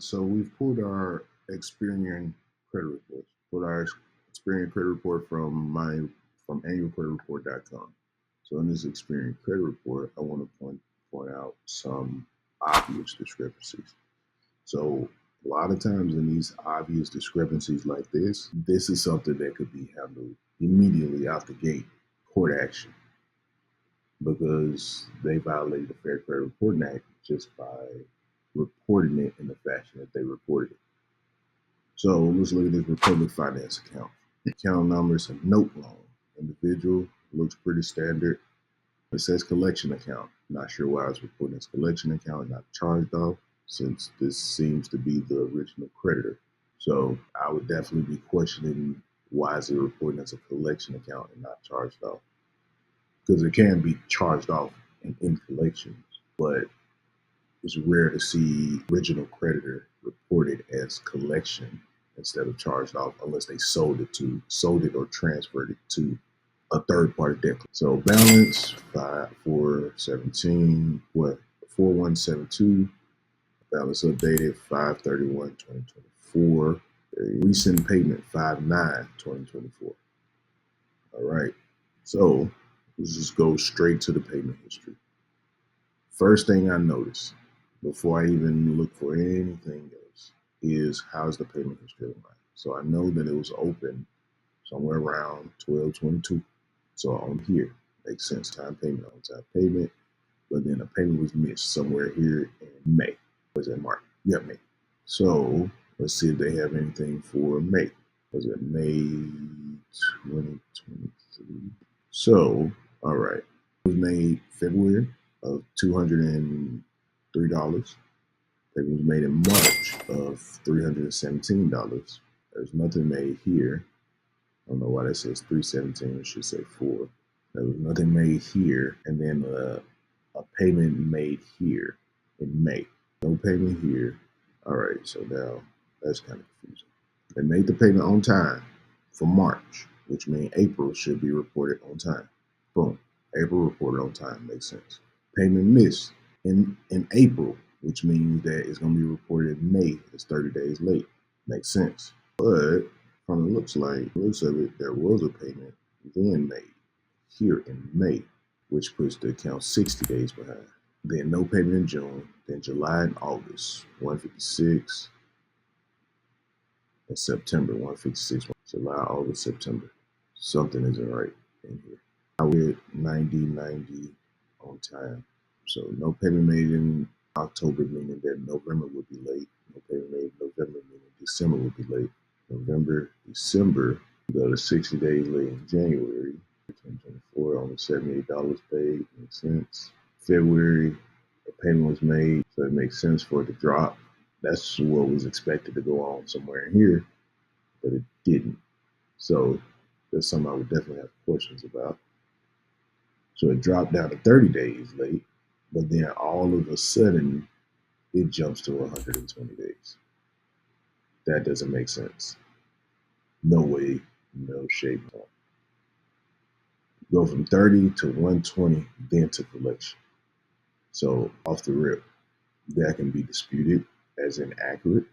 So we've pulled our Experian credit report. Pulled our Experian credit report from annualcreditreport.com. So in this Experian credit report, I want to point out some obvious discrepancies. So a lot of times in these obvious discrepancies like this is something that could be handled immediately out the gate, court action, because they violated the Fair Credit Reporting Act just by reporting it in the fashion that they reported it. So let's look at this Republic Finance account. Account number is a note loan. Individual looks pretty standard. It says collection account. Not sure why I was reporting this collection account and not charged off, since this seems to be the original creditor. So I would definitely be questioning why is it reporting as a collection account and not charged off? Because it can be charged off in collections, but it's rare to see original creditor reported as collection instead of charged off, unless they sold it or transferred it to a third party debt. So balance 4172. Balance updated 5/31/2024. Recent payment 5/9/2024. All right. So let's just go straight to the payment history. First thing I notice before I even look for anything else is how's the payment history line. So I know that it was open somewhere around 12/22. So on here makes sense. Time payment, on time payment, but then a payment was missed somewhere here in May. Was it March? Yeah, May. So let's see if they have anything for May. Was it May 2023? So, all right. It was made February of $203. It was made in March of $317. There's nothing made here. I don't know why that says 317. It should say 4. There was nothing made here, and then a payment made here in May. No payment here. All right, so now that's kind of confusing. They made the payment on time for March, which means April should be reported on time. Boom. April reported on time. Makes sense. Payment missed in April, which means that it's going to be reported in May. It's 30 days late. Makes sense. But from the looks of it, there was a payment then made here in May, which puts the account 60 days behind. Then no payment in June. Then July and August, 156. And September, 156. July, August, September. Something isn't right in here. I would 90 on time. So no payment made in October, meaning that November would be late. No payment made in November, meaning December would be late. November, December, go to 60 days late in January. 2024, only $78 paid. Makes sense. February, a payment was made, so it makes sense for it to drop. That's what was expected to go on somewhere in here, but it didn't. So that's something I would definitely have questions about. So it dropped down to 30 days late, but then all of a sudden it jumps to 120 days. That doesn't make sense. No way, no shape, no. Go from 30 to 120, then to collection. So off the rip, that can be disputed as inaccurate,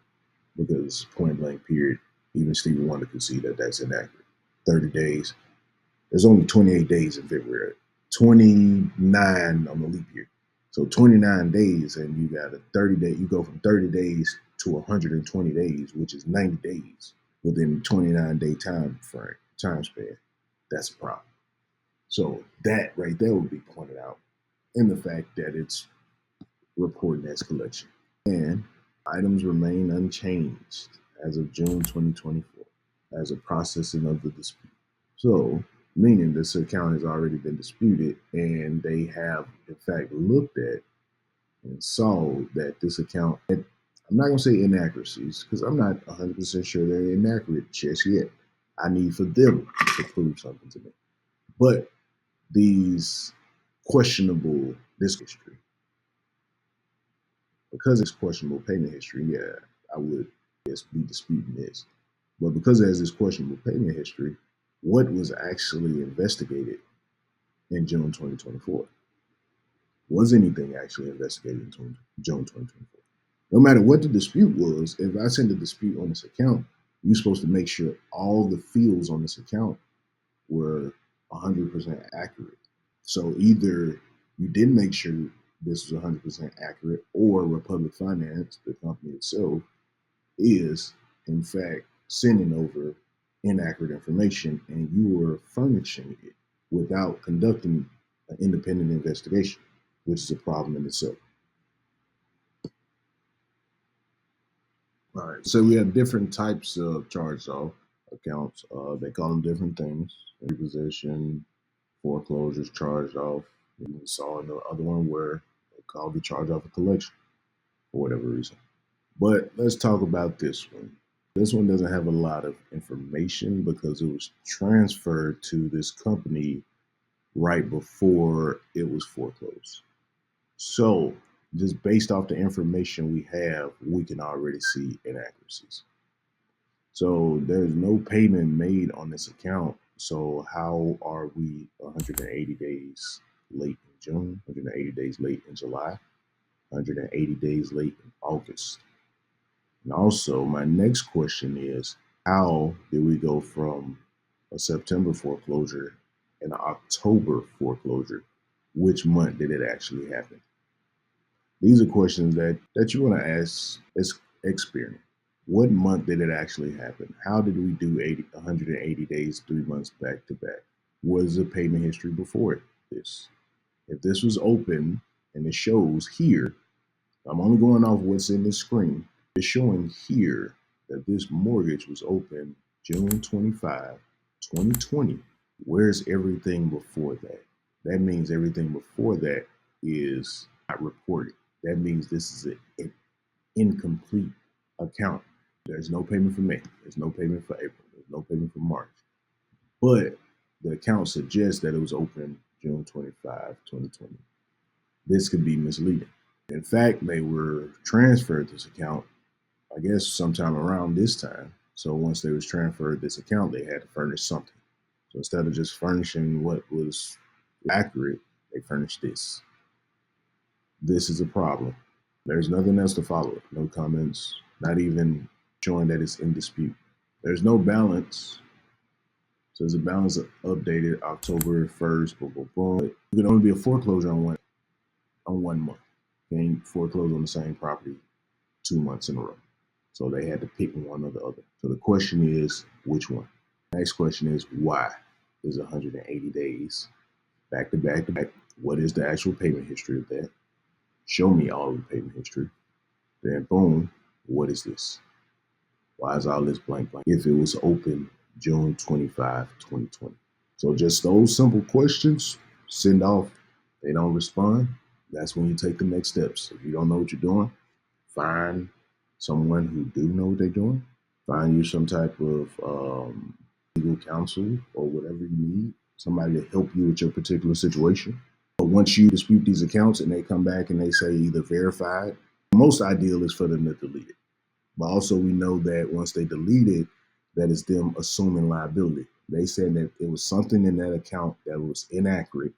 because point blank period, even Stevie Wonder could see that that's inaccurate. 30 days. There's only 28 days in February, 29 on the leap year. So 29 days, and you got a 30-day, you go from 30 days to 120 days, which is 90 days within 29-day time span. That's a problem. So that right there would be pointed out in the fact that it's reported as collection. And items remain unchanged as of June 2024 as a processing of the dispute. So, meaning this account has already been disputed, and they have in fact looked at and saw that this account, I'm not going to say inaccuracies, because I'm not 100% sure they're inaccurate just yet. I need for them to prove something to me. But these questionable this history, because it's questionable payment history, yeah, I would be disputing this. But because it has this questionable payment history, what was actually investigated in June 2024? Was anything actually investigated in June 2024? No matter what the dispute was, if I send a dispute on this account, you're supposed to make sure all the fields on this account were 100% accurate. So either you didn't make sure this was 100% accurate, or Republic Finance, the company itself, is in fact sending over inaccurate information, and you were furnishing it without conducting an independent investigation, which is a problem in itself. All right. So we have different types of charged off accounts. They call them different things: repossession, foreclosures, charged off. We saw in the other one where they called the charge off a collection for whatever reason. But let's talk about this one. This one doesn't have a lot of information because it was transferred to this company right before it was foreclosed. So, just based off the information we have, we can already see inaccuracies. So, there's no payment made on this account. So, how are we 180 days late in June, 180 days late in July, 180 days late in August? And also, my next question is, how did we go from a September foreclosure and an October foreclosure? Which month did it actually happen? These are questions that you want to ask Experian. What month did it actually happen? How did we do 180 days, 3 months back to back? Was the payment history before this? If this was open and it shows here, I'm only going off what's in the screen. It's showing here that this mortgage was open June 25, 2020. Where's everything before that? That means everything before that is not reported. That means this is an incomplete account. There's no payment for May. There's no payment for April. There's no payment for March. But the account suggests that it was open June 25, 2020. This could be misleading. In fact, they were transferred this account, I guess, sometime around this time. So once they was transferred this account, they had to furnish something. So instead of just furnishing what was accurate, they furnished this. This is a problem. There's nothing else to follow it. No comments, not even showing that it's in dispute. There's no balance. So there's a balance updated October 1st, boom, boom, boom. It can only be a foreclosure on one month. They ain't foreclosed on the same property 2 months in a row. So they had to pick one or the other. So the question is, which one? Next question is, why is 180 days back to back to back? What is the actual payment history of that? Show me all of the payment history. Then boom, what is this? Why is all this blank blank? If it was open June 25, 2020. So just those simple questions, send off. They don't respond. That's when you take the next steps. If you don't know what you're doing, find someone who do know what they're doing. Find you some type of legal counsel or whatever you need, somebody to help you with your particular situation. But once you dispute these accounts and they come back and they say either verified, most ideal is for them to delete it. But also we know that once they delete it, that is them assuming liability. They said that it was something in that account that was inaccurate,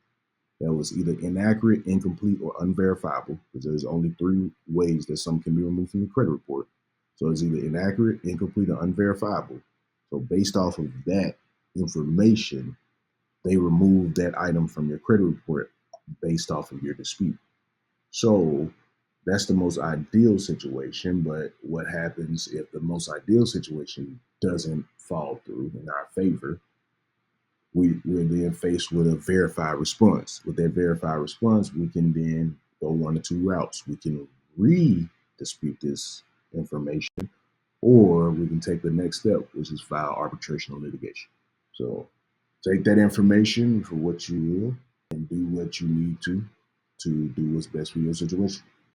that was either inaccurate, incomplete, or unverifiable, because there's only 3 ways that something can be removed from your credit report. So it's either inaccurate, incomplete, or unverifiable. So based off of that information, they removed that item from your credit report based off of your dispute. So that's the most ideal situation. But what happens if the most ideal situation doesn't fall through in our favor? We're then faced with a verified response. With that verified response, we can then go 1 or 2 routes. We can re-dispute this information, or we can take the next step, which is file arbitration or litigation. So take that information for what you will and do what you need to do what's best for your situation.